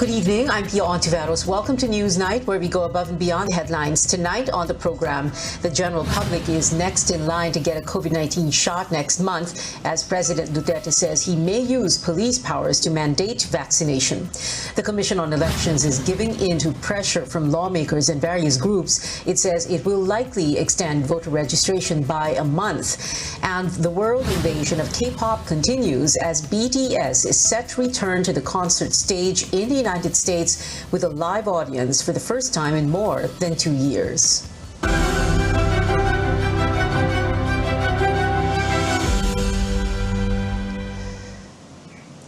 Good evening, I'm Pia Ontiveros. Welcome to Newsnight, where we go above and beyond the headlines. Tonight on the program, the general public is next in line to get a COVID-19 shot next month, as President Duterte says he may use police powers to mandate vaccination. The Commission on Elections is giving in to pressure from lawmakers and various groups. It says it will likely extend voter registration by a month. And the world invasion of K-pop continues as BTS is set to return to the concert stage in the United States with a live audience for the first time in more than 2 years.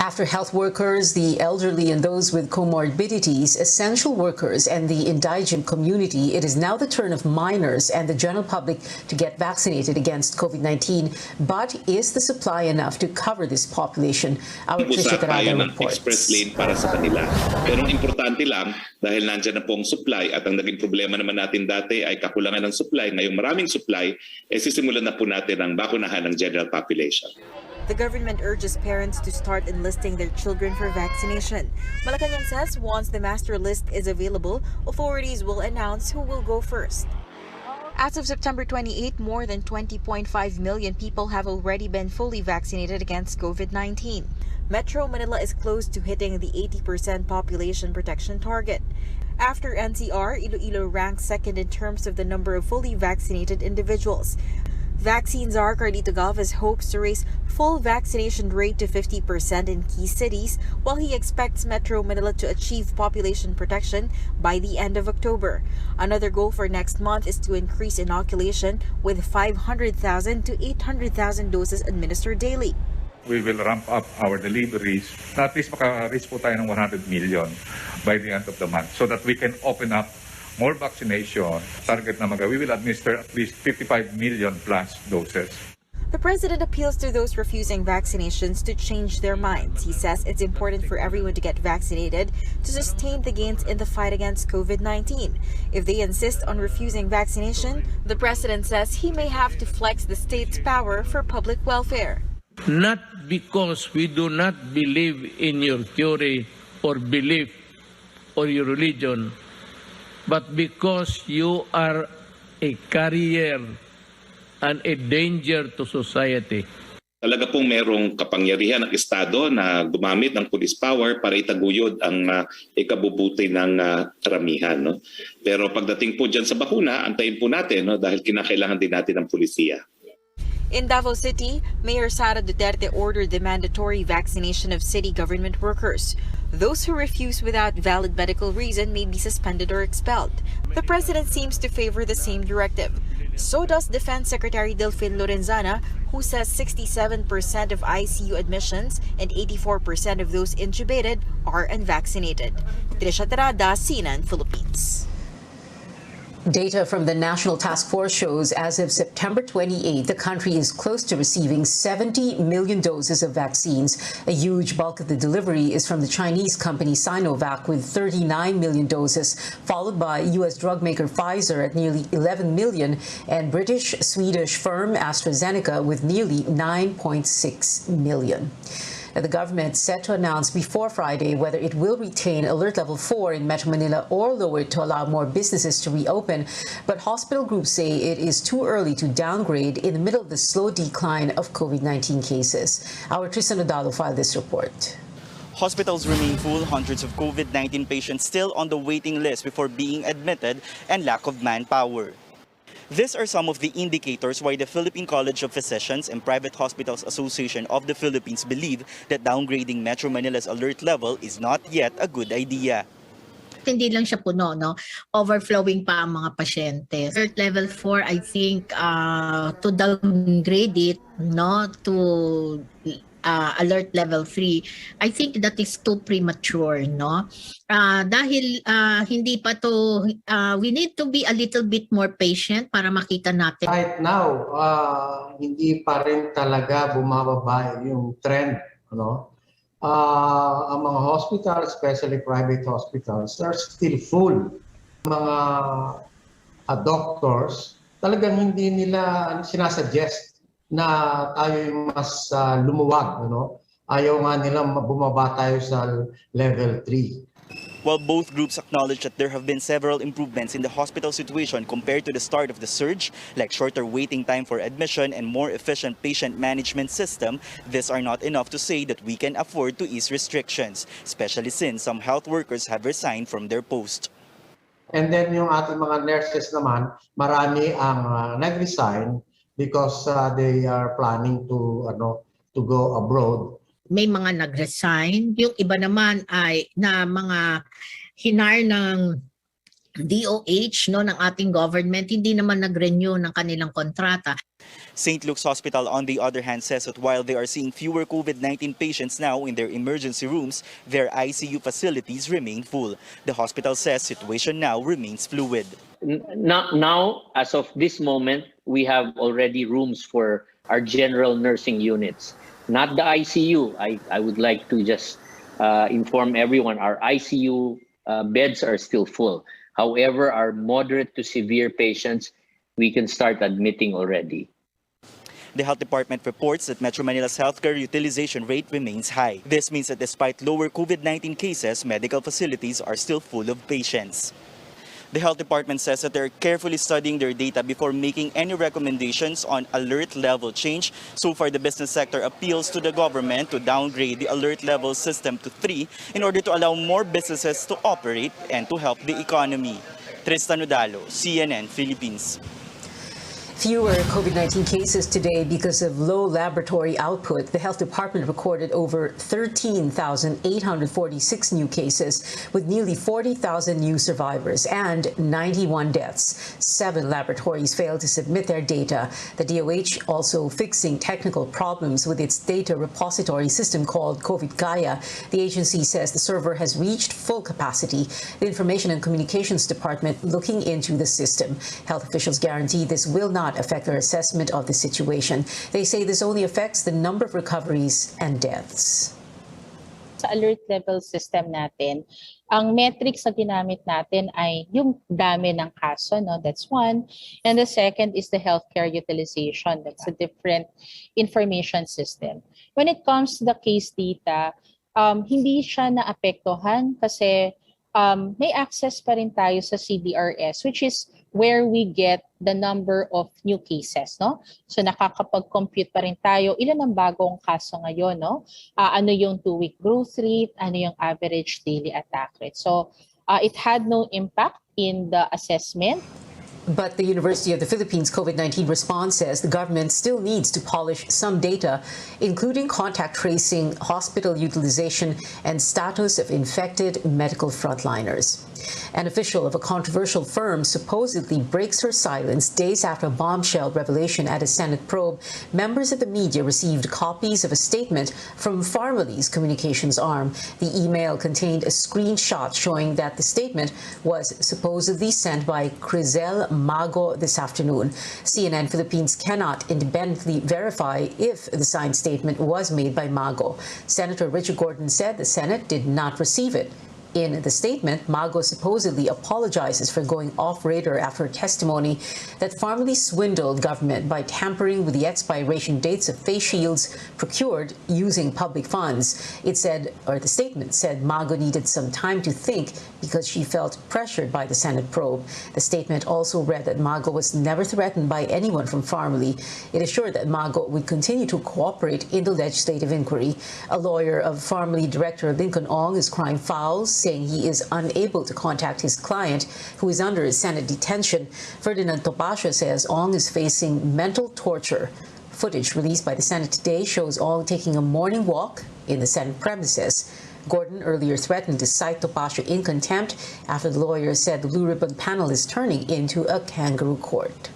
After health workers, the elderly and those with comorbidities, essential workers, and the indigent community, it is now the turn of minors and the general public to get vaccinated against COVID-19. But is the supply enough to cover this population? Our Trisha Gadot reports. Express lane para sa kanila. Pero importante lang, dahil nandyan na pong supply at ang naging problema naman natin dati ay kakulangan ng supply, ngayong maraming supply, sisimulan na po natin ang bakunahan ng general population. The government urges parents to start enlisting their children for vaccination. Malacanang says once the master list is available, authorities will announce who will go first. As of September 28, more than 20.5 million people have already been fully vaccinated against COVID-19. Metro Manila is close to hitting the 80% population protection target. After NCR, Iloilo ranks second in terms of the number of fully vaccinated individuals. Vaccine czar Carlito Galvez hopes to raise full vaccination rate to 50% in key cities, while he expects Metro Manila to achieve population protection by the end of October. Another goal for next month is to increase inoculation with 500,000 to 800,000 doses administered daily. We will ramp up our deliveries na at least maka-reach po tayo ng 100 million by the end of the month so that we can open up more vaccination. Target na we will administer at least 55 million plus doses. The president appeals to those refusing vaccinations to change their minds. He says it's important for everyone to get vaccinated to sustain the gains in the fight against COVID-19. If they insist on refusing vaccination, the president says he may have to flex the state's power for public welfare. Not because we do not believe in your theory or belief or your religion, but because you are a carrier and a danger to society. Talaga pong merong kapangyarihan ng Estado na gumamit ng police power para itaguyod ang ikabubuti ng karamihan. No? Pero pagdating po dyan sa bakuna, antayin po natin, no? Dahil kinakailangan din natin ng pulisiya. In Davao City, Mayor Sara Duterte ordered the mandatory vaccination of city government workers. Those who refuse without valid medical reason may be suspended or expelled. The president seems to favor the same directive. So does Defense Secretary Delfin Lorenzana, who says 67% of ICU admissions and 84% of those intubated are unvaccinated. Trisha Tarada, CNN, Philippines. Data from the National Task Force shows as of September 28, the country is close to receiving 70 million doses of vaccines. A huge bulk of the delivery is from the Chinese company Sinovac with 39 million doses, followed by U.S. drug maker Pfizer at nearly 11 million and British-Swedish firm AstraZeneca with nearly 9.6 million. The government set to announce before Friday whether it will retain Alert Level 4 in Metro Manila or lower it to allow more businesses to reopen. But hospital groups say it is too early to downgrade in the middle of the slow decline of COVID-19 cases. Our Tristan Odalo filed this report. Hospitals remain full, hundreds of COVID-19 patients still on the waiting list before being admitted, and lack of manpower. These are some of the indicators why the Philippine College of Physicians and Private Hospitals Association of the Philippines believe that downgrading Metro Manila's alert level is not yet a good idea. Hindi lang siya puno, no? Overflowing pa ang mga pasyente. Alert level 4, I think, to downgrade it, no, to alert level 3, I think that is too premature, no? Dahil hindi pa to, we need to be a little bit more patient para makita natin. Right now, hindi pa rin talaga bumababa yung trend, no? Ang mga hospitals, especially private hospitals, are still full. Mga doctors, talagang hindi nila sinasuggest na tayo mas lumuwag, no? Ayaw nga nila bumaba tayo sa level 3. While both groups acknowledge that there have been several improvements in the hospital situation compared to the start of the surge, like shorter waiting time for admission and more efficient patient management system, these are not enough to say that we can afford to ease restrictions, especially since some health workers have resigned from their post. And then yung ating mga nurses naman, marami ang nag-resign because they are planning to go abroad. May mga nag-resign, yung iba naman ay na mga hinar ng DOH, no, ng ating government, hindi naman nag-renew ng kanilang kontrata. St. Luke's Hospital, on the other hand, says that while they are seeing fewer COVID-19 patients now in their emergency rooms, their ICU facilities remain full. The hospital says situation now remains fluid. Now, as of this moment, we have already rooms for our general nursing units. Not the ICU. I would like to just inform everyone our ICU beds are still full. However, our moderate to severe patients, we can start admitting already. The health department reports that Metro Manila's healthcare utilization rate remains high. This means that despite lower COVID-19 cases, medical facilities are still full of patients. The health department says that they're carefully studying their data before making any recommendations on alert level change. So far, the business sector appeals to the government to downgrade the alert level system to 3 in order to allow more businesses to operate and to help the economy. Tristan Udalo, CNN Philippines. Fewer COVID-19 cases today because of low laboratory output. The health department recorded over 13,846 new cases with nearly 40,000 new survivors and 91 deaths. 7 laboratories failed to submit their data. The DOH also fixing technical problems with its data repository system called COVID Gaia. The agency says the server has reached full capacity. The Information and Communications Department looking into the system. Health officials guarantee this will not affect their assessment of the situation. They say this only affects the number of recoveries and deaths. Sa alert level system natin, ang metrics na ginamit natin ay yung dami ng kaso, no? That's one. And the second is the healthcare utilization. That's a different information system. When it comes to the case data, hindi siya naapektuhan kasi may access pa rin tayo sa CDRS, which is where we get the number of new cases, no? So nakakapag-compute pa rin tayo, ilan ang bagong kaso ngayon, no? Ano yung 2-week growth rate, ano yung average daily attack rate. So it had no impact in the assessment. But the University of the Philippines COVID-19 response says the government still needs to polish some data, including contact tracing, hospital utilization, and status of infected medical frontliners. An official of a controversial firm supposedly breaks her silence days after a bombshell revelation at a Senate probe. Members of the media received copies of a statement from Pharmalee's communications arm. The email contained a screenshot showing that the statement was supposedly sent by Crizel Mago this afternoon. CNN Philippines cannot independently verify if the signed statement was made by Mago. Senator Richard Gordon said the Senate did not receive it. In the statement, Mago supposedly apologizes for going off-radar after testimony that Pharmalee swindled government by tampering with the expiration dates of face shields procured using public funds. It said, or the statement said, Mago needed some time to think because she felt pressured by the Senate probe. The statement also read that Mago was never threatened by anyone from Pharmalee. It assured that Mago would continue to cooperate in the legislative inquiry. A lawyer of Pharmalee Director Lincoln Ong is crying foul, saying he is unable to contact his client, who is under Senate detention. Ferdinand Topacio says Ong is facing mental torture. Footage released by the Senate today shows Ong taking a morning walk in the Senate premises. Gordon earlier threatened to cite Topacio in contempt after the lawyer said the Blue Ribbon panel is turning into a kangaroo court.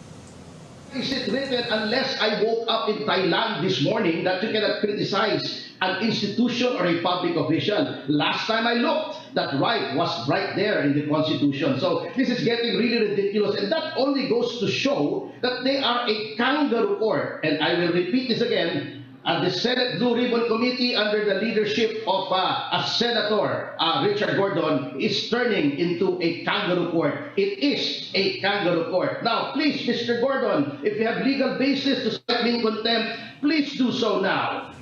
Is it written, unless I woke up in Thailand this morning, that you cannot criticize an institution or a public official? Last time I looked, that right was right there in the Constitution. So this is getting really ridiculous, and that only goes to show that they are a kangaroo court. And I will repeat this again. The Senate Blue Ribbon Committee, under the leadership of a Senator, Richard Gordon, is turning into a kangaroo court. It is a kangaroo court. Now, please, Mr. Gordon, if you have legal basis to cite me in contempt, please do so now.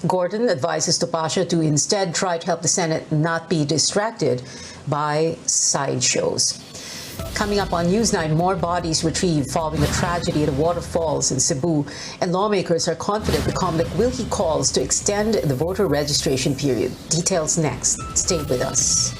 Gordon advises Topacio to instead try to help the Senate not be distracted by sideshows. Coming up on News 9, more bodies retrieved following a tragedy at a waterfalls in Cebu, and lawmakers are confident the COMELEC will heed calls to extend the voter registration period. Details next. Stay with us.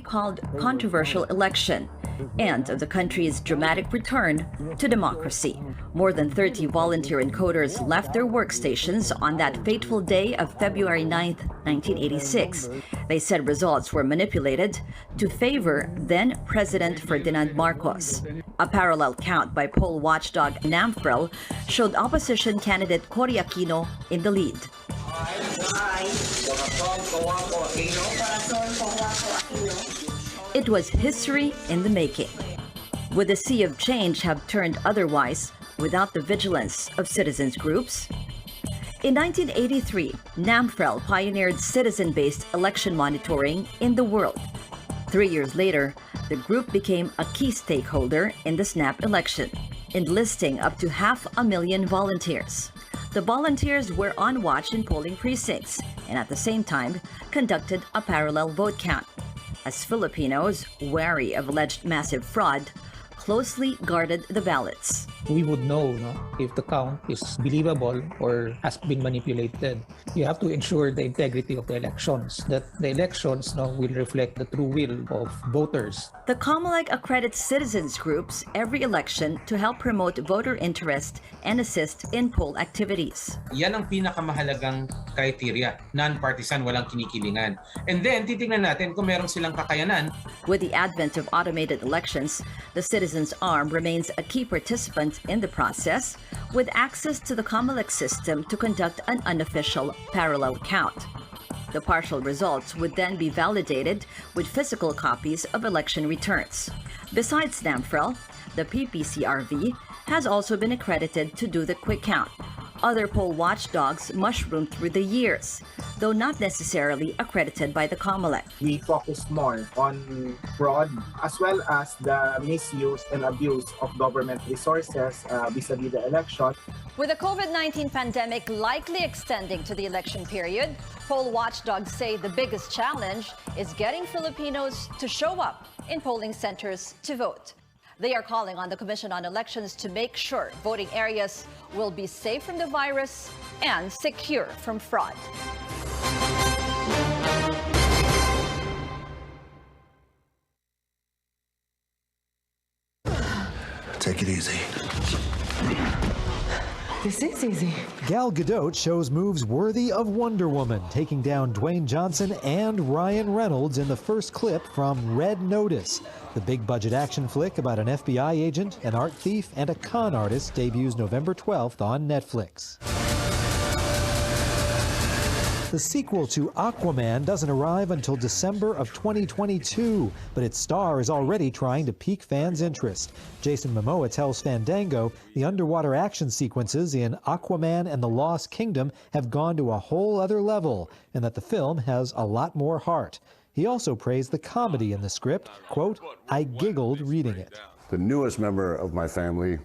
Called controversial election and of the country's dramatic return to democracy. More than 30 volunteer encoders left their workstations on that fateful day of February 9th, 1986. They said results were manipulated to favor then President Ferdinand Marcos. A parallel count by poll watchdog NAMFREL showed opposition candidate Cory Aquino in the lead. It was history in the making. Would the sea of change have turned otherwise without the vigilance of citizens groups? In 1983, NAMFREL pioneered citizen-based election monitoring in the world. 3 years later, the group became a key stakeholder in the snap election, enlisting up to 500,000 volunteers. The volunteers were on watch in polling precincts and at the same time conducted a parallel vote count, as Filipinos, wary of alleged massive fraud, closely guarded the ballots. We would know if the count is believable or has been manipulated. You have to ensure the integrity of the elections, that the elections will reflect the true will of voters. The COMELEC accredits citizens groups every election to help promote voter interest and assist in poll activities. Yan ang pinakamahalagang criteria, non-partisan, walang kinikilingan. And then, titingnan natin kung meron silang kakayanan. With the advent of automated elections, the citizens' arm remains a key participant in the process, with access to the COMELEC system to conduct an unofficial parallel count. The partial results would then be validated with physical copies of election returns. Besides NAMFREL, the PPCRV has also been accredited to do the quick count. Other poll watchdogs mushroomed through the years, though not necessarily accredited by the COMELEC. We focus more on fraud as well as the misuse and abuse of government resources vis-a-vis the election. With the COVID-19 pandemic likely extending to the election period, poll watchdogs say the biggest challenge is getting Filipinos to show up in polling centers to vote. They are calling on the Commission on Elections to make sure voting areas will be safe from the virus and secure from fraud. Take it easy. This is easy. Gal Gadot shows moves worthy of Wonder Woman, taking down Dwayne Johnson and Ryan Reynolds in the first clip from Red Notice. The big-budget action flick about an FBI agent, an art thief, and a con artist debuts November 12th on Netflix. The sequel to Aquaman doesn't arrive until December of 2022, but its star is already trying to pique fans' interest. Jason Momoa tells Fandango the underwater action sequences in Aquaman and the Lost Kingdom have gone to a whole other level, and that the film has a lot more heart. He also praised the comedy in the script. Quote, "I giggled reading it." The newest member of my family.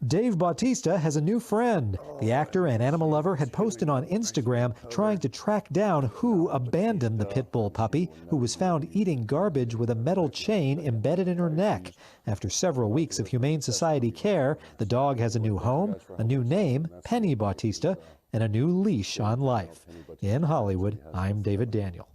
Dave Bautista has a new friend. The actor and animal lover had posted on Instagram trying to track down who abandoned the pit bull puppy, who was found eating garbage with a metal chain embedded in her neck. After several weeks of Humane Society care, the dog has a new home, a new name, Penny Bautista, and a new leash on life. In Hollywood, I'm David Daniel.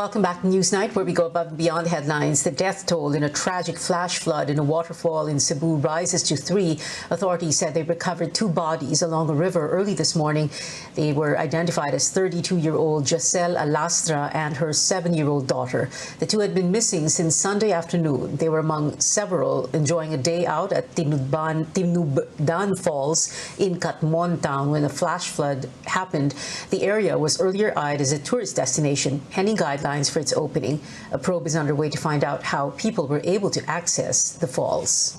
Welcome back to Newsnight, where we go above and beyond the headlines. The death toll in a tragic flash flood in a waterfall in Cebu rises to 3. Authorities said they recovered 2 bodies along a river early this morning. They were identified as 32-year-old Jacel Alastra and her 7-year-old daughter. The 2 had been missing since Sunday afternoon. They were among several enjoying a day out at Tinubdan Falls in Catmon town when a flash flood happened. The area was earlier eyed as a tourist destination, pending guidelines for its opening. A probe is underway to find out how people were able to access the falls.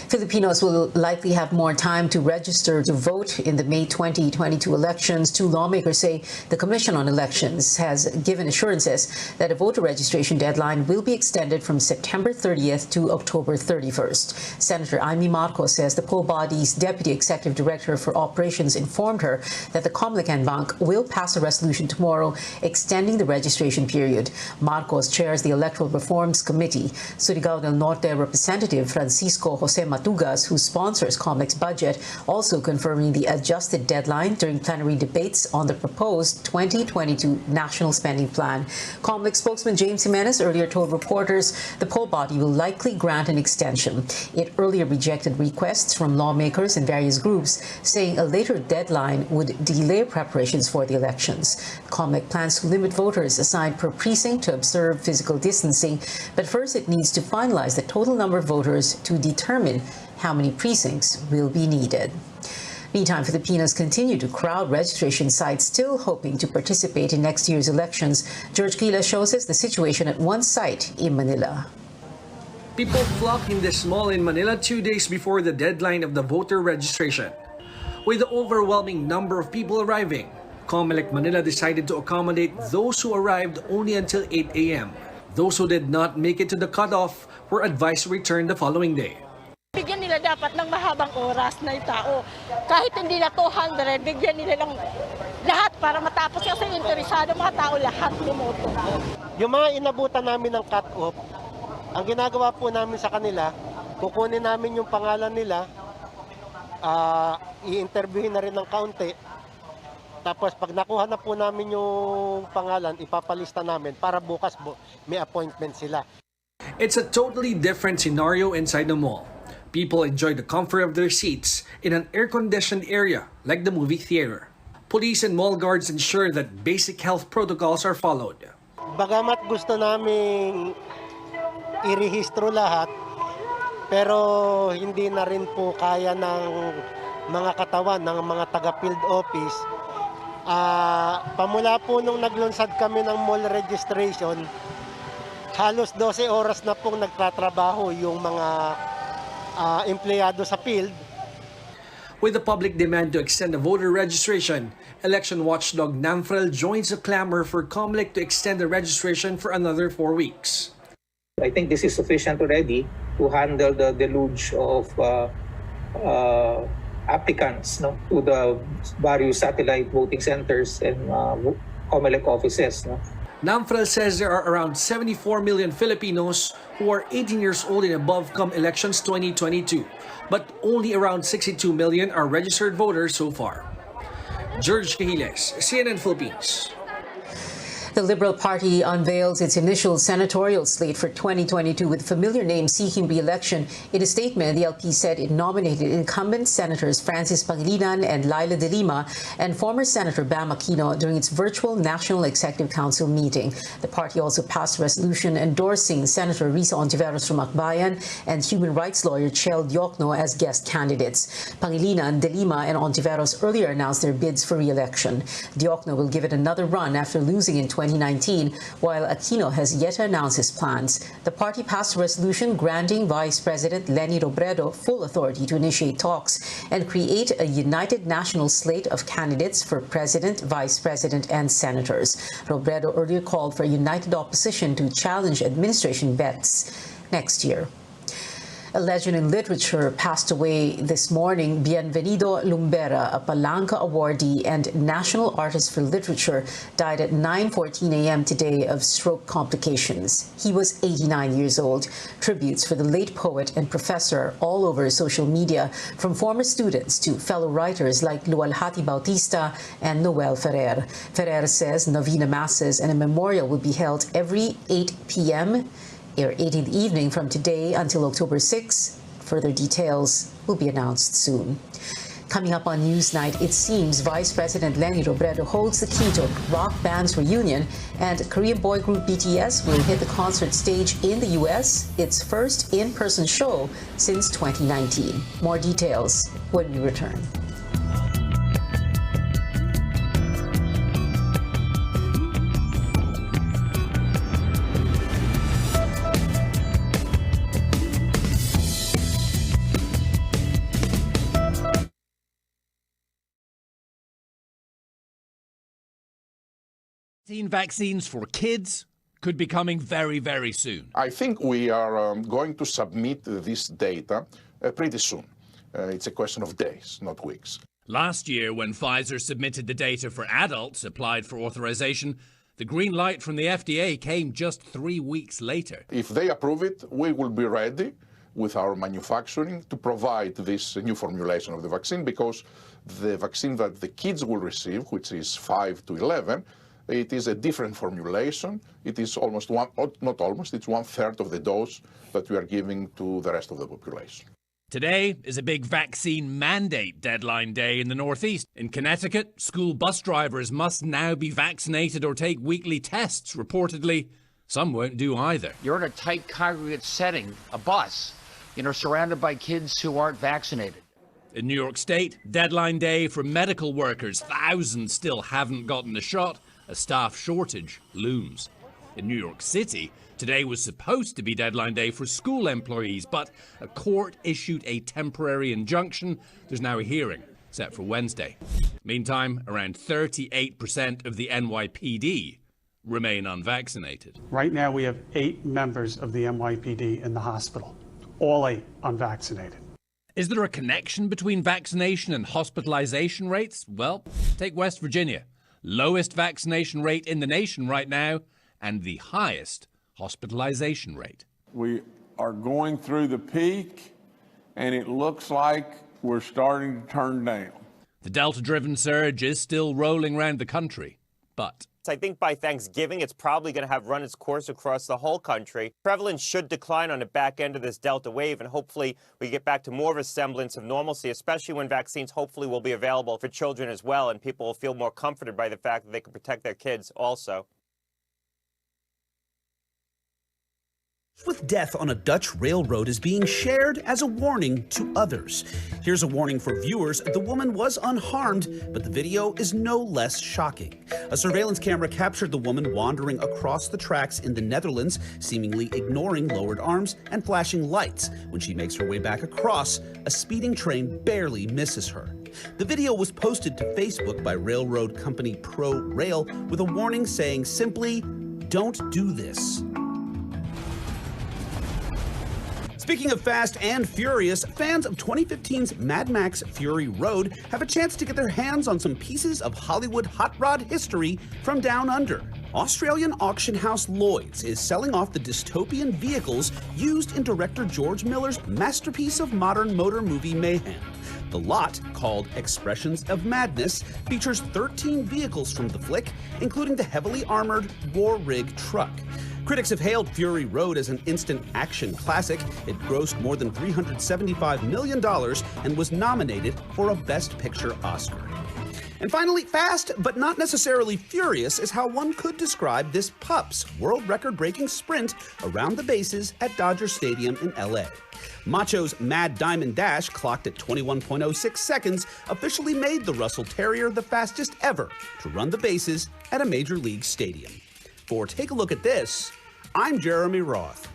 Filipinos will likely have more time to register to vote in the May 2022 elections. 2 lawmakers say the Commission on Elections has given assurances that a voter registration deadline will be extended from September 30th to October 31st. Senator Amy Marcos says the poll body's Deputy Executive Director for Operations informed her that the Comlacan Bank will pass a resolution tomorrow extending the registration period. Marcos chairs the Electoral Reforms Committee. Surigao del Norte Representative Francisco Jose Matugas, who sponsors COMEX's budget, also confirming the adjusted deadline during plenary debates on the proposed 2022 National Spending Plan. COMEX spokesman James Jimenez earlier told reporters the poll body will likely grant an extension. It earlier rejected requests from lawmakers and various groups, saying a later deadline would delay preparations for the elections. COMEX plans to limit voters assigned per precinct to observe physical distancing, but first it needs to finalize the total number of voters to determine how many precincts will be needed. Meantime, Filipinos continue to crowd registration sites, still hoping to participate in next year's elections. George Quila shows us the situation at one site in Manila. People flock in this mall in Manila 2 days before the deadline of the voter registration. With the overwhelming number of people arriving, COMELEC Manila decided to accommodate those who arrived only until 8 a.m. Those who did not make it to the cutoff were advised to return the following day. Bigyan nila dapat ng mahabang oras na yung tao. Kahit hindi na 200, bigyan nila ng lahat para matapos kasi interesado mga tao lahat lumoto. Yung mga inabutan namin ng cut-off, ang ginagawa po namin sa kanila, kukunin namin yung pangalan nila, i-interviewin na rin ng kaunti, tapos pag nakuha na po namin yung pangalan, ipapalista namin para bukas may appointment sila. It's a totally different scenario inside the mall. People enjoy the comfort of their seats in an air-conditioned area like the movie theater. Police and mall guards ensure that basic health protocols are followed. Bagamat gusto naming irehistro lahat, pero hindi na rin po kaya ng mga katawan ng mga taga-field office. Pamula po nung naglunsad kami ng mall registration, halos 12 oras na pong nagtatrabaho yung mga empleyado sa field. With the public demand to extend the voter registration, election watchdog NAMFREL joins the clamor for COMELEC to extend the registration for another 4 weeks. I think this is sufficient already to handle the deluge of applicants to the various satellite voting centers and COMELEC offices. NAMFREL says there are around 74 million Filipinos who are 18 years old and above come elections 2022, but only around 62 million are registered voters so far. George Cahiles, CNN Philippines. The Liberal Party unveils its initial senatorial slate for 2022 with familiar names seeking re-election. In a statement, the LP said it nominated incumbent Senators Francis Pangilinan and Laila de Lima and former Senator Bam Aquino during its virtual National Executive Council meeting. The party also passed a resolution endorsing Senator Risa Ontiveros from Akbayan and human rights lawyer Chel Diokno as guest candidates. Pangilinan, de Lima, and Ontiveros earlier announced their bids for re-election. Diokno will give it another run after losing in 2019, while Aquino has yet to announce his plans. The party passed a resolution granting Vice President Leni Robredo full authority to initiate talks and create a united national slate of candidates for President, Vice President, and Senators. Robredo earlier called for a united opposition to challenge administration bets next year. A legend in literature passed away this morning. Bienvenido Lumbera, a Palanca awardee and National Artist for Literature, died at 9:14 a.m. today of stroke complications. He was 89 years old. Tributes for the late poet and professor all over social media, from former students to fellow writers like Lualhati Bautista and Noel Ferrer. Ferrer says novena masses and a memorial will be held every 8 p.m. or 8 in the evening from today until October 6. Further details will be announced soon. Coming up on Newsnight, it seems Vice President Leni Robredo holds the key to rock band's reunion, and Korean boy group BTS will hit the concert stage in the U.S., its first in-person show since 2019. More details when we return. Vaccines for kids could be coming very, very soon. I think we are going to submit this data pretty soon. It's a question of days, not weeks. Last year, when Pfizer submitted the data for adults applied for authorization, the green light from the FDA came just 3 weeks later. If they approve it, we will be ready with our manufacturing to provide this new formulation of the vaccine, because the vaccine that the kids will receive, which is 5 to 11, it is a different formulation. It is almost not almost, it's 1/3 of the dose that we are giving to the rest of the population. Today is a big vaccine mandate deadline day in the Northeast. In Connecticut, school bus drivers must now be vaccinated or take weekly tests. Reportedly, some won't do either. You're in a tight congregate setting, a bus, surrounded by kids who aren't vaccinated. In New York State, deadline day for medical workers. Thousands still haven't gotten the shot. A staff shortage looms. In New York City, today was supposed to be deadline day for school employees, but a court issued a temporary injunction. There's now a hearing set for Wednesday. Meantime, around 38% of the NYPD remain unvaccinated. Right now, we have 8 members of the NYPD in the hospital, all 8 unvaccinated. Is there a connection between vaccination and hospitalization rates? Well, take West Virginia. Lowest vaccination rate in the nation right now, and the highest hospitalization rate. We are going through the peak, and it looks like we're starting to turn down. The Delta-driven surge is still rolling around the country, but I think by Thanksgiving, it's probably going to have run its course across the whole country. Prevalence should decline on the back end of this Delta wave, and hopefully we get back to more of a semblance of normalcy, especially when vaccines hopefully will be available for children as well, and people will feel more comforted by the fact that they can protect their kids also. With death on a Dutch railroad is being shared as a warning to others. Here's a warning for viewers. The woman was unharmed, but the video is no less shocking. A surveillance camera captured the woman wandering across the tracks in the Netherlands, seemingly ignoring lowered arms and flashing lights. When she makes her way back across, a speeding train barely misses her. The video was posted to Facebook by railroad company ProRail with a warning saying simply, "Don't do this." Speaking of Fast and Furious, fans of 2015's Mad Max Fury Road have a chance to get their hands on some pieces of Hollywood hot rod history from down under. Australian auction house Lloyd's is selling off the dystopian vehicles used in director George Miller's masterpiece of modern motor movie mayhem. The lot, called Expressions of Madness, features 13 vehicles from the flick, including the heavily armored war rig truck. Critics have hailed Fury Road as an instant action classic. It grossed more than $375 million and was nominated for a Best Picture Oscar. And finally, fast but not necessarily furious is how one could describe this pup's world record-breaking sprint around the bases at Dodger Stadium in LA. Macho's Mad Diamond Dash, clocked at 21.06 seconds, officially made the Russell Terrier the fastest ever to run the bases at a major league stadium. For Take a Look at This, I'm Jeremy Roth.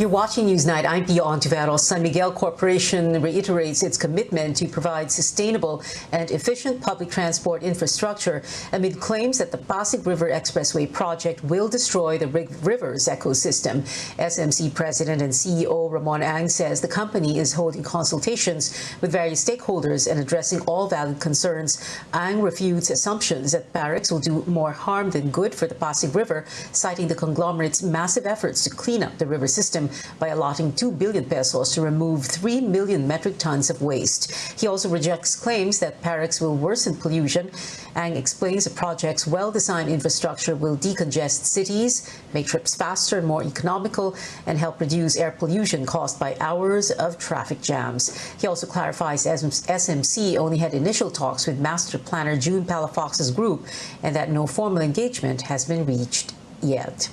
You're watching Newsnight. I'm Pio Ontiveros. San Miguel Corporation reiterates its commitment to provide sustainable and efficient public transport infrastructure amid claims that the Pasig River Expressway project will destroy the river's ecosystem. SMC President and CEO Ramon Ang says the company is holding consultations with various stakeholders and addressing all valid concerns. Ang refutes assumptions that Parex will do more harm than good for the Pasig River, citing the conglomerate's massive efforts to clean up the river system by allotting 2 billion pesos to remove 3 million metric tons of waste. He also rejects claims that Parex will worsen pollution. Ang explains the project's well-designed infrastructure will decongest cities, make trips faster and more economical, and help reduce air pollution caused by hours of traffic jams. He also clarifies SMC only had initial talks with Master Planner June Palafox's group and that no formal engagement has been reached yet.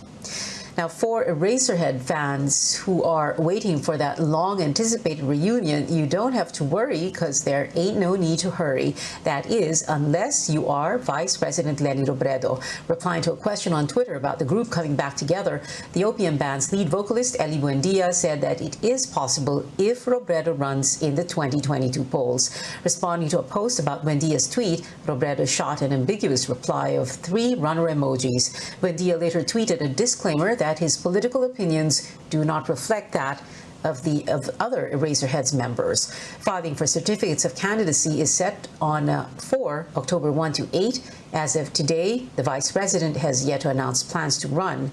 Now, for Eraserhead fans who are waiting for that long-anticipated reunion, you don't have to worry because there ain't no need to hurry. That is, unless you are Vice President Lenny Robredo. Replying to a question on Twitter about the group coming back together, the OPM band's lead vocalist, Eli Buendia, said that it is possible if Robredo runs in the 2022 polls. Responding to a post about Buendia's tweet, Robredo shot an ambiguous reply of 3 runner emojis. Buendia later tweeted a disclaimer that his political opinions do not reflect that of other Eraserheads members. Filing for certificates of candidacy is set on for October 1 to 8. As of today, the vice president has yet to announce plans to run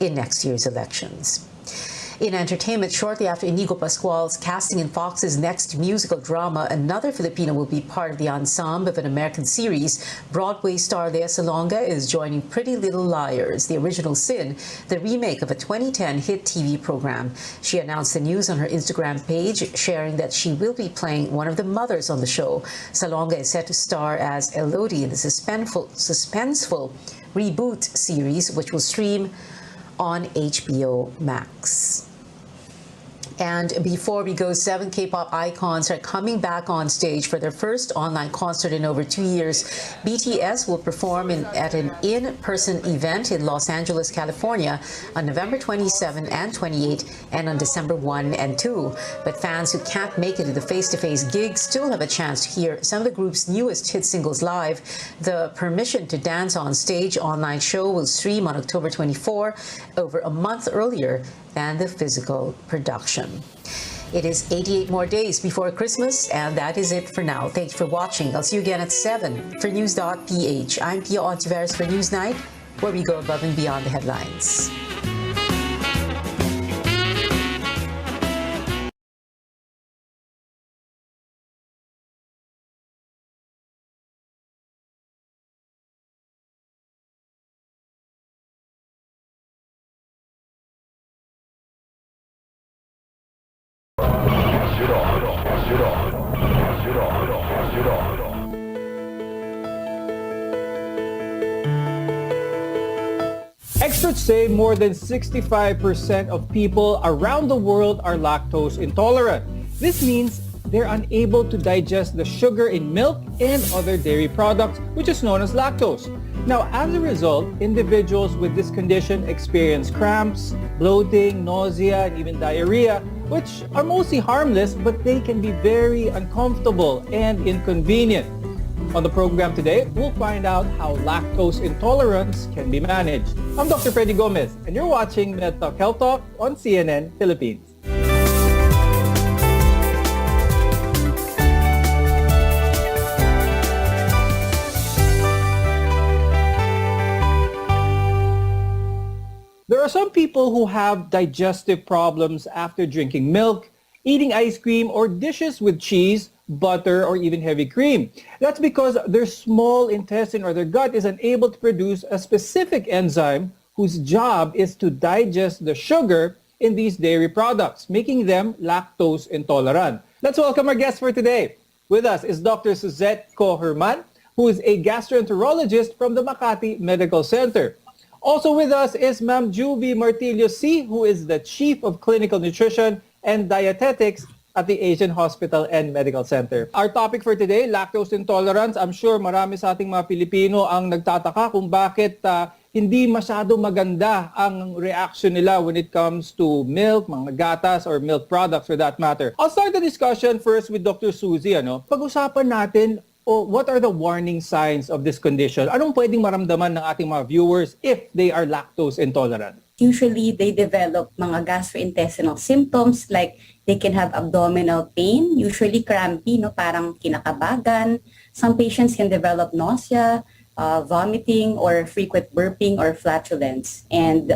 in next year's elections. In entertainment, shortly after Inigo Pascual's casting in Fox's next musical drama, another Filipino will be part of the ensemble of an American series. Broadway star Lea Salonga is joining Pretty Little Liars, the original Sin, the remake of a 2010 hit TV program. She announced the news on her Instagram page, sharing that she will be playing one of the mothers on the show. Salonga is set to star as Elodie in the suspenseful reboot series, which will stream on HBO Max. And before we go, 7 K-pop icons are coming back on stage for their first online concert in over 2 years. BTS will perform at an in-person event in Los Angeles, California on November 27 and 28 and on December 1 and 2. But fans who can't make it to the face-to-face gig still have a chance to hear some of the group's newest hit singles live. The Permission to Dance on Stage online show will stream on October 24, over a month earlier than the physical production. It is 88 more days before Christmas, and that is it for now. Thanks for watching. I'll see you again at 7 for News.ph. I'm Pio Ontiveros for Newsnight, where we go above and beyond the headlines. Experts say more than 65% of people around the world are lactose intolerant. This means they're unable to digest the sugar in milk and other dairy products, which is known as lactose. Now, as a result, individuals with this condition experience cramps, bloating, nausea, and even diarrhea, which are mostly harmless, but they can be very uncomfortable and inconvenient. On the program today, we'll find out how lactose intolerance can be managed. I'm Dr. Freddy Gomez, and you're watching MedTalk Health Talk on CNN Philippines. There are some people who have digestive problems after drinking milk, eating ice cream, or dishes with cheese, butter, or even heavy cream. That's because their small intestine or their gut is unable to produce a specific enzyme whose job is to digest the sugar in these dairy products, making them lactose intolerant. Let's welcome our guest for today. With us is Dr. Suzette Co-Herman, who is a gastroenterologist from the Makati Medical Center. Also with us is Ma'am Juvie Martillo C., who is the Chief of Clinical Nutrition and Dietetics at the Asian Hospital and Medical Center. Our topic for today, lactose intolerance. I'm sure marami sa ating mga Pilipino ang nagtataka kung bakit hindi masyado maganda ang reaction nila when it comes to milk, mga gatas, or milk products for that matter. I'll start the discussion first with Dr. Suzy. Pag-usapan natin, what are the warning signs of this condition? Anong pwedeng maramdaman ng ating mga viewers if they are lactose intolerant? Usually, they develop mga gastrointestinal symptoms like they can have abdominal pain, usually crampy, parang kinakabagan. Some patients can develop nausea, vomiting, or frequent burping or flatulence. And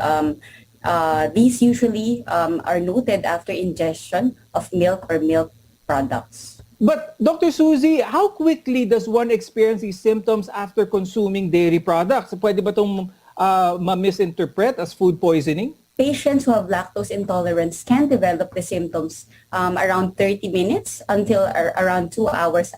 these usually are noted after ingestion of milk or milk products. But Dr. Suzy, how quickly does one experience these symptoms after consuming dairy products? Pwede ba itong ma-misinterpret as food poisoning? Patients who have lactose intolerance can develop the symptoms around 30 minutes until around 2 hours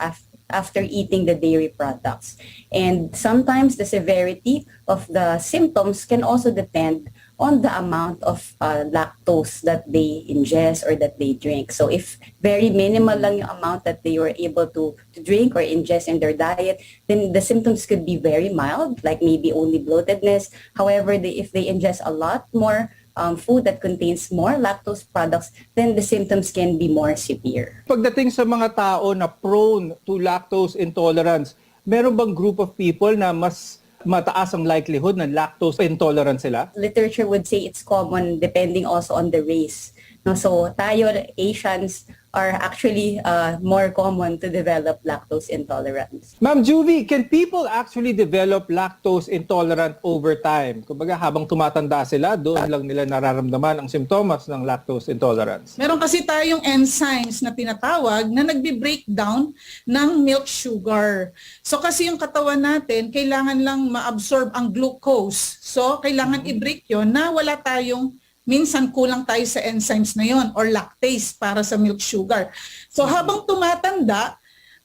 after eating the dairy products. And sometimes the severity of the symptoms can also depend on the amount of lactose that they ingest or that they drink. So if very minimal lang yung amount that they were able to drink or ingest in their diet, then the symptoms could be very mild, like maybe only bloatedness. However, if they ingest a lot more food that contains more lactose products, then the symptoms can be more severe. Pagdating sa mga tao na prone to lactose intolerance, meron bang group of people na mas mataas ang likelihood na lactose intolerant sila? Literature would say it's common depending also on the race. So tayo, Asians, are actually more common to develop lactose intolerance. Ma'am Juvie, can people actually develop lactose intolerant over time? Kumbaga habang tumatanda sila, doon lang nila nararamdaman ang simptomas ng lactose intolerance. Meron kasi tayong enzymes na tinatawag na nagbe-breakdown ng milk sugar. So kasi yung katawan natin, kailangan lang ma-absorb ang glucose. So kailangan i-break yun na wala tayong minsan kulang tayo sa enzymes na yon or lactase para sa milk sugar. So habang tumatanda,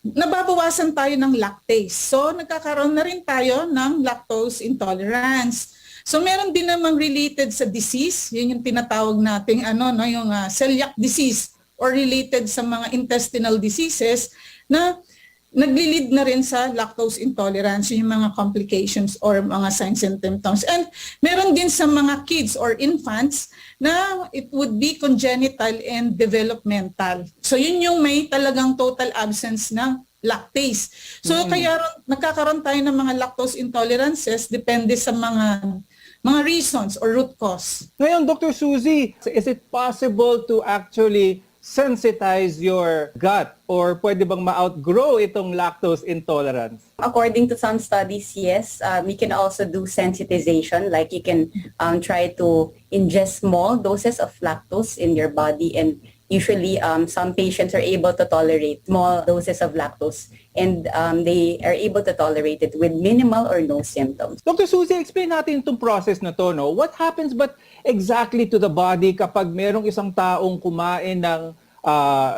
nababawasan tayo ng lactase. So nagkakaroon na rin tayo ng lactose intolerance. So meron din namang related sa disease, yun yung tinatawag nating yung celiac disease or related sa mga intestinal diseases na nagli-lead na rin sa lactose intolerance, yung mga complications or mga signs and symptoms. And meron din sa mga kids or infants na it would be congenital and developmental. So yun yung may talagang total absence ng lactase. So kaya nagkakaroon tayo ng mga lactose intolerances depende sa mga reasons or root cause. Ngayon, Dr. Suzy, is it possible to actually sensitize your gut or pwede bang ma-outgrow itong lactose intolerance? According to some studies, yes. We can also do sensitization, like you can try to ingest small doses of lactose in your body, and usually some patients are able to tolerate small doses of lactose and they are able to tolerate it with minimal or no symptoms. Dr. Suzy, explain natin itong process na to, no? What happens but exactly to the body kapag merong isang taong kumain ng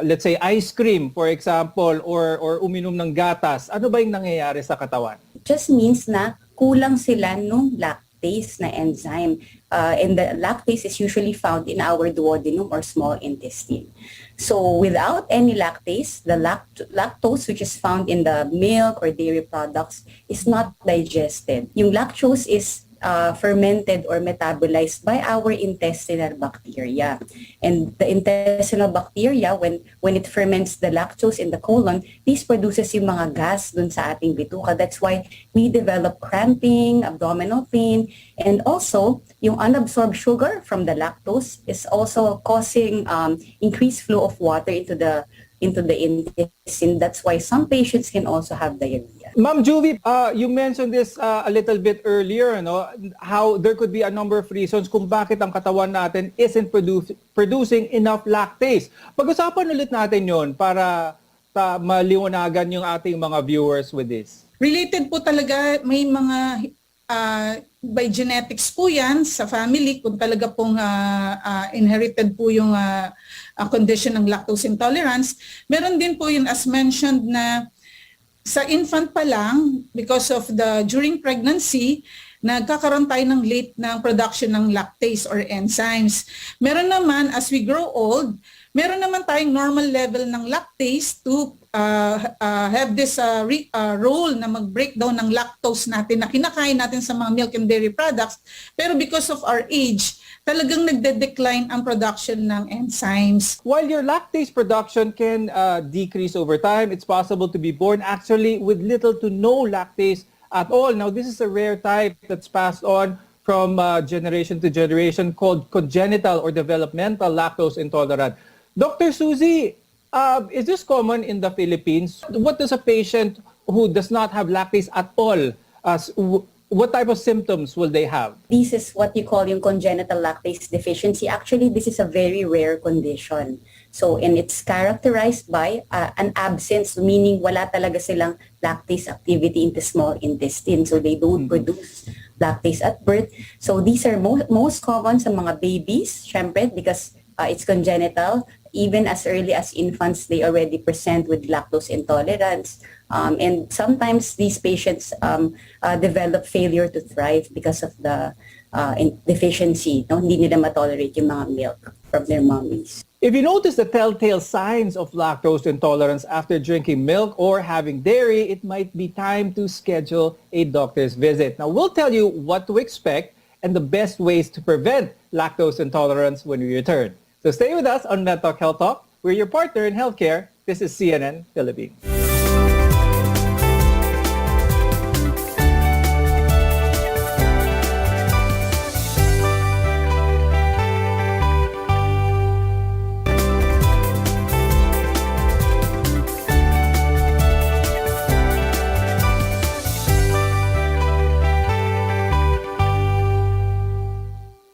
let's say ice cream, for example, or uminom ng gatas? Ano ba yung nangyayari sa katawan? Just means na kulang sila nung lactase na enzyme. And the lactase is usually found in our duodenum or small intestine. So without any lactase, the lactose which is found in the milk or dairy products is not digested. Yung lactose is fermented or metabolized by our intestinal bacteria. And the intestinal bacteria, when it ferments the lactose in the colon, this produces yung mga gas dun sa ating bituka. That's why we develop cramping, abdominal pain, and also yung unabsorbed sugar from the lactose is also causing increased flow of water into the intestine. That's why some patients can also have diarrhea. Ma'am Juvie, you mentioned this a little bit earlier, how there could be a number of reasons kung bakit ang katawan natin isn't producing enough lactase. Pag-usapan ulit natin yon para maliwanagan yung ating mga viewers with this. Related po talaga, may mga by genetics po yan sa family, kung talaga pong inherited po yung condition ng lactose intolerance. Meron din po yun as mentioned na sa infant pa lang, because of during pregnancy, nagkakaroon tayo ng late ng production ng lactase or enzymes. Meron naman, as we grow old, meron naman tayong normal level ng lactase to have this role na mag-breakdown ng lactose natin na kinakain natin sa mga milk and dairy products. Pero because of our age, talagang nagde-decline ang production ng enzymes. While your lactase production can decrease over time, it's possible to be born actually with little to no lactase at all. Now, this is a rare type that's passed on from generation to generation called congenital or developmental lactose intolerant. Dr. Susie, is this common in the Philippines? What does a patient who does not have lactase at all, what type of symptoms will they have? This is what you call yung congenital lactase deficiency. Actually, this is a very rare condition. So, and it's characterized by an absence, meaning wala talaga silang lactase activity in the small intestine. So, they don't produce lactase at birth. So, these are most common sa mga babies, syempre, because it's congenital. Even as early as infants, they already present with lactose intolerance. And sometimes these patients develop failure to thrive because of the deficiency. No? Hindi nila matolerate yung mga milk from their mommies. If you notice the telltale signs of lactose intolerance after drinking milk or having dairy, it might be time to schedule a doctor's visit. Now, we'll tell you what to expect and the best ways to prevent lactose intolerance when we return. So stay with us on MedTalk Health Talk. We're your partner in healthcare. This is CNN Philippines.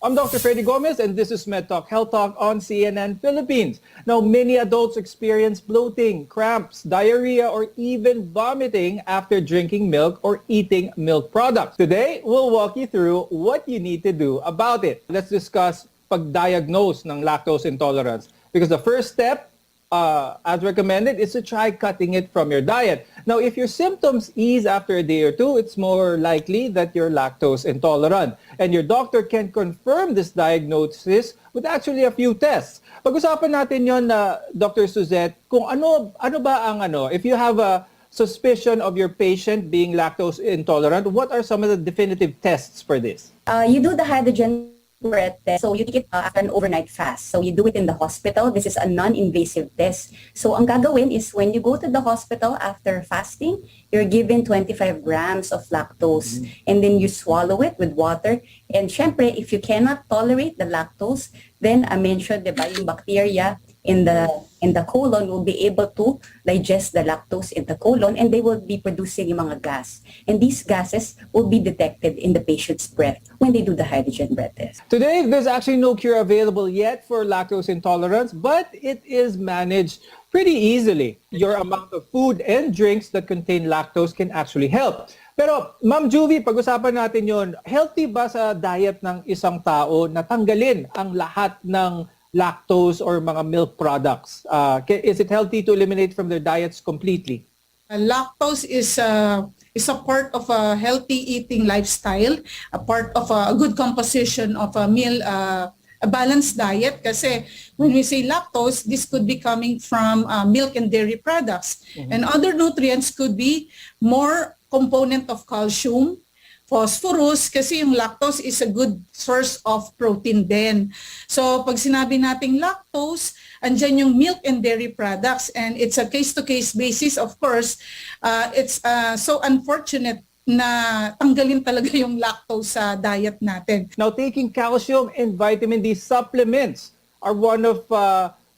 I'm Dr. Freddy Gomez, and this is MedTalk Health Talk on CNN Philippines. Now, many adults experience bloating, cramps, diarrhea, or even vomiting after drinking milk or eating milk products. Today, we'll walk you through what you need to do about it. Let's discuss pag-diagnose ng lactose intolerance, because the first step, as recommended, is to try cutting it from your diet. Now, if your symptoms ease after a day or two, it's more likely that you're lactose intolerant. And your doctor can confirm this diagnosis with actually a few tests. Pag-usapan natin yon, Dr. Suzette, kung ano ba ang if you have a suspicion of your patient being lactose intolerant, what are some of the definitive tests for this? You do the hydrogen breath test. So you take it after an overnight fast. So you do it in the hospital. This is a non-invasive test. So ang gagawin is when you go to the hospital after fasting, you're given 25 grams of lactose and then you swallow it with water. And syempre, if you cannot tolerate the lactose, then I mentioned, diba, yung bacteria in the colon will be able to digest the lactose in the colon and they will be producing yung mga gas. And these gases will be detected in the patient's breath when they do the hydrogen breath test. Today, there's actually no cure available yet for lactose intolerance, but it is managed pretty easily. Your amount of food and drinks that contain lactose can actually help. Pero, Ma'am Juvie, pag-usapan natin yon. Healthy ba sa diet ng isang tao na tanggalin ang lahat ng lactose or mga milk products? Is it healthy to eliminate from their diets completely? Lactose is a part of a healthy eating lifestyle, a part of a good composition of a meal, a balanced diet. Kasi when we say lactose, this could be coming from milk and dairy products. And other nutrients could be more component of calcium, phosphorus, kasi yung lactose is a good source of protein din. So pag sinabi nating lactose, andyan yung milk and dairy products, and it's a case-to-case basis. Of course, it's so unfortunate na tanggalin talaga yung lactose sa diet natin. Now, taking calcium and vitamin D supplements are one of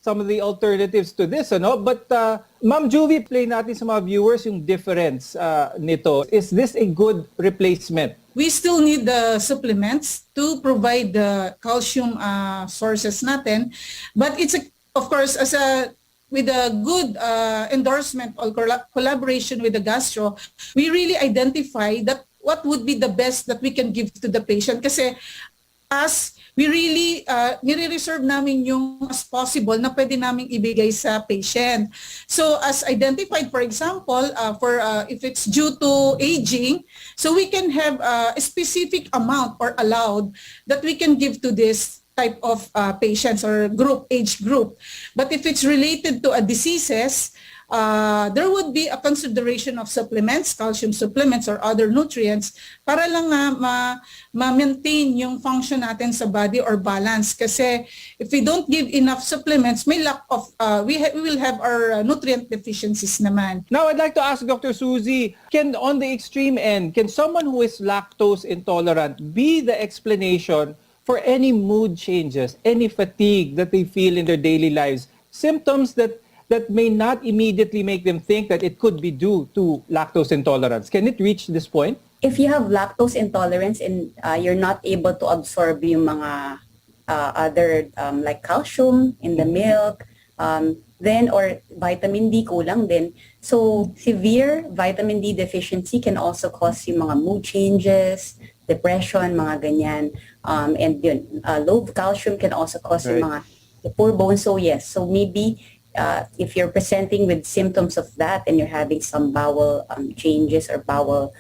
some of the alternatives to this, But Ma'am Juvie, play natin sa mga viewers yung difference nito. Is this a good replacement? We still need the supplements to provide the calcium sources natin, but it's of course with a good endorsement or collaboration with the gastro, we really identify that what would be the best that we can give to the patient. Kasi as we really nire-reserve namin yung as possible na pwede naming ibigay sa patient. So as identified, for example, if it's due to aging, so we can have a specific amount or allowed that we can give to this type of patients or age group. But if it's related to diseases, there would be a consideration of supplements, calcium supplements or other nutrients para lang ma-maintain yung function natin sa body or balance. Kasi if we don't give enough supplements, may lack of, we will have our nutrient deficiencies naman. Now, I'd like to ask Dr. Suzy, on the extreme end, can someone who is lactose intolerant be the explanation for any mood changes, any fatigue that they feel in their daily lives, symptoms that may not immediately make them think that it could be due to lactose intolerance? Can it reach this point? If you have lactose intolerance and you're not able to absorb yung mga other like calcium in the milk, then or vitamin D kulang din. So severe vitamin D deficiency can also cause yung mga mood changes, depression, mga ganyan. And yun, low calcium can also cause yung mga poor bones. So yes, so maybe if you're presenting with symptoms of that and you're having some bowel changes or bowel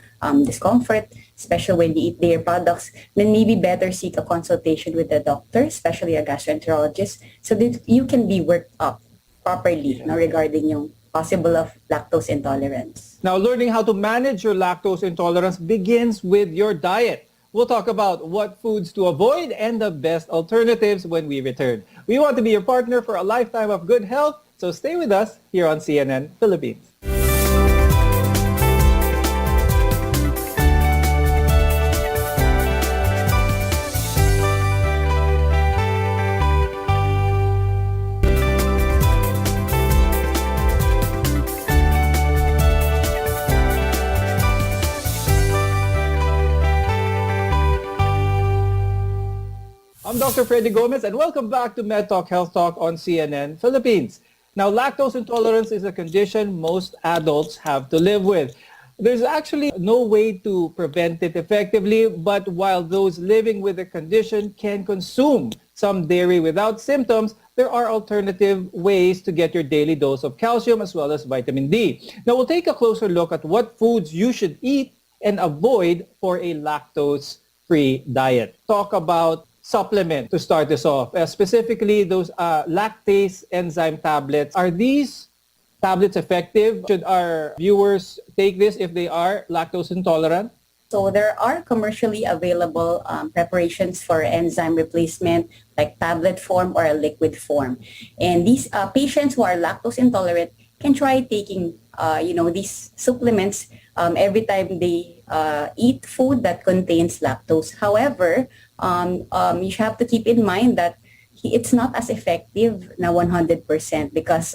discomfort, especially when you eat dairy products, then maybe better seek a consultation with a doctor, especially a gastroenterologist, so that you can be worked up properly regarding yung possible of lactose intolerance. Now, learning how to manage your lactose intolerance begins with your diet. We'll talk about what foods to avoid and the best alternatives when we return. We want to be your partner for a lifetime of good health, so stay with us here on CNN Philippines. I'm Dr. Freddy Gomez and welcome back to Med Talk Health Talk on CNN Philippines. Now, lactose intolerance is a condition most adults have to live with. There's actually no way to prevent it effectively, but while those living with the condition can consume some dairy without symptoms, there are alternative ways to get your daily dose of calcium as well as vitamin D. Now, we'll take a closer look at what foods you should eat and avoid for a lactose-free diet. Talk about supplement to start this off, specifically those lactase enzyme tablets. Are these tablets effective? Should our viewers take this if they are lactose intolerant? So there are commercially available preparations for enzyme replacement, like tablet form or a liquid form. And these patients who are lactose intolerant can try taking these supplements every time they eat food that contains lactose. However, you have to keep in mind that it's not as effective na 100% because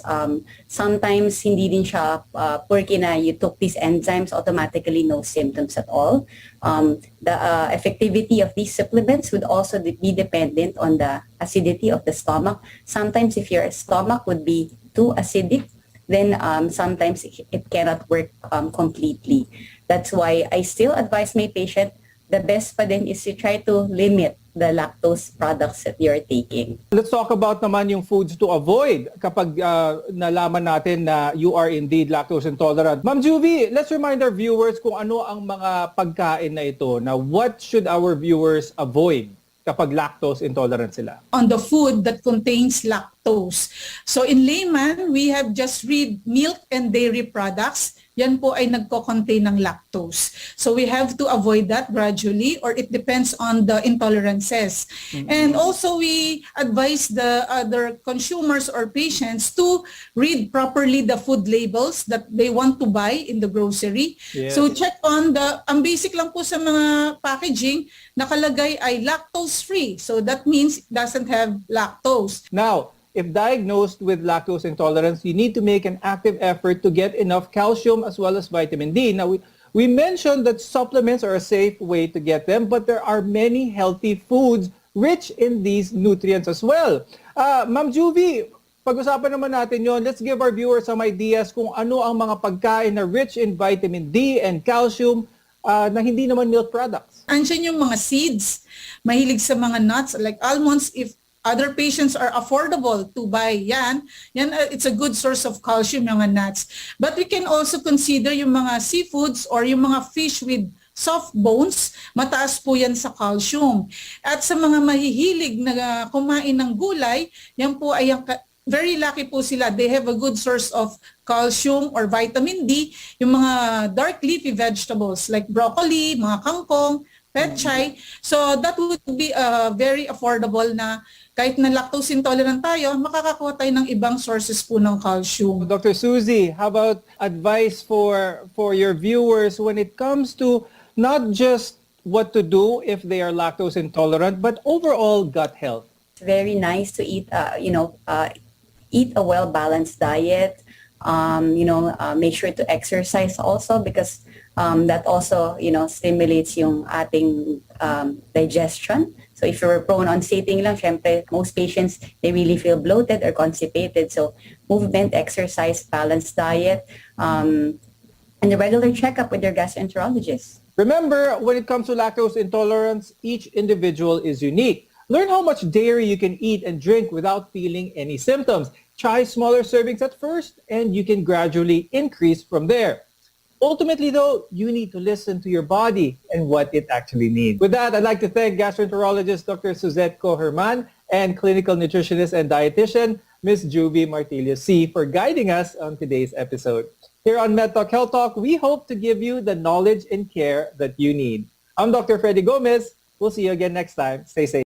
sometimes hindi din siya porque na you took these enzymes automatically no symptoms at all. The effectivity of these supplements would also be dependent on the acidity of the stomach. Sometimes if your stomach would be too acidic, then sometimes it cannot work completely. That's why I still advise my patient, the best pa din is to try to limit the lactose products that you're taking. Let's talk about naman yung foods to avoid kapag nalaman natin na you are indeed lactose intolerant. Ma'am Juvie, let's remind our viewers kung ano ang mga pagkain na ito. Now, what should our viewers avoid kapag lactose intolerant sila? On the food that contains lactose. So in layman, we have just read milk and dairy products. Yan po ay nagko-contain ng lactose. So we have to avoid that gradually or it depends on the intolerances. Mm-hmm. And also we advise the other consumers or patients to read properly the food labels that they want to buy in the grocery. Yes. So check on ang basic lang po sa mga packaging, nakalagay ay lactose-free. So that means it doesn't have lactose. Now, if diagnosed with lactose intolerance, you need to make an active effort to get enough calcium as well as vitamin D. Now, we mentioned that supplements are a safe way to get them, but there are many healthy foods rich in these nutrients as well. Ma'am Juvie, pag-usapan naman natin yon. Let's give our viewers some ideas kung ano ang mga pagkain na rich in vitamin D and calcium na hindi naman milk products? Andiyan yung mga seeds. Mahilig sa mga nuts like almonds. If other patients are affordable to buy yan it's a good source of calcium, yung mga nuts. But we can also consider yung mga seafoods or yung mga fish with soft bones, mataas po yan sa calcium. At sa mga mahihilig na kumain ng gulay, yan po ay very lucky po sila. They have a good source of calcium or vitamin D, yung mga dark leafy vegetables like broccoli, mga kangkong, petchay. So that would be very affordable na kahit na lactose intolerant tayo, makakakuha tayo ng ibang sources po ng calcium. Dr. Suzy, how about advice for your viewers when it comes to not just what to do if they are lactose intolerant, but overall gut health? It's very nice to eat, eat a well-balanced diet. Make sure to exercise also because that also, stimulates yung ating digestion. So if you're prone on sitting lang, syempre, most patients, they really feel bloated or constipated. So movement, exercise, balanced diet, and a regular checkup with your gastroenterologist. Remember, when it comes to lactose intolerance, each individual is unique. Learn how much dairy you can eat and drink without feeling any symptoms. Try smaller servings at first, and you can gradually increase from there. Ultimately, though, you need to listen to your body and what it actually needs. With that, I'd like to thank gastroenterologist Dr. Suzette Coherman and clinical nutritionist and dietitian Ms. Juvie Martillo-C for guiding us on today's episode. Here on MedTalk Health Talk, we hope to give you the knowledge and care that you need. I'm Dr. Freddy Gomez. We'll see you again next time. Stay safe.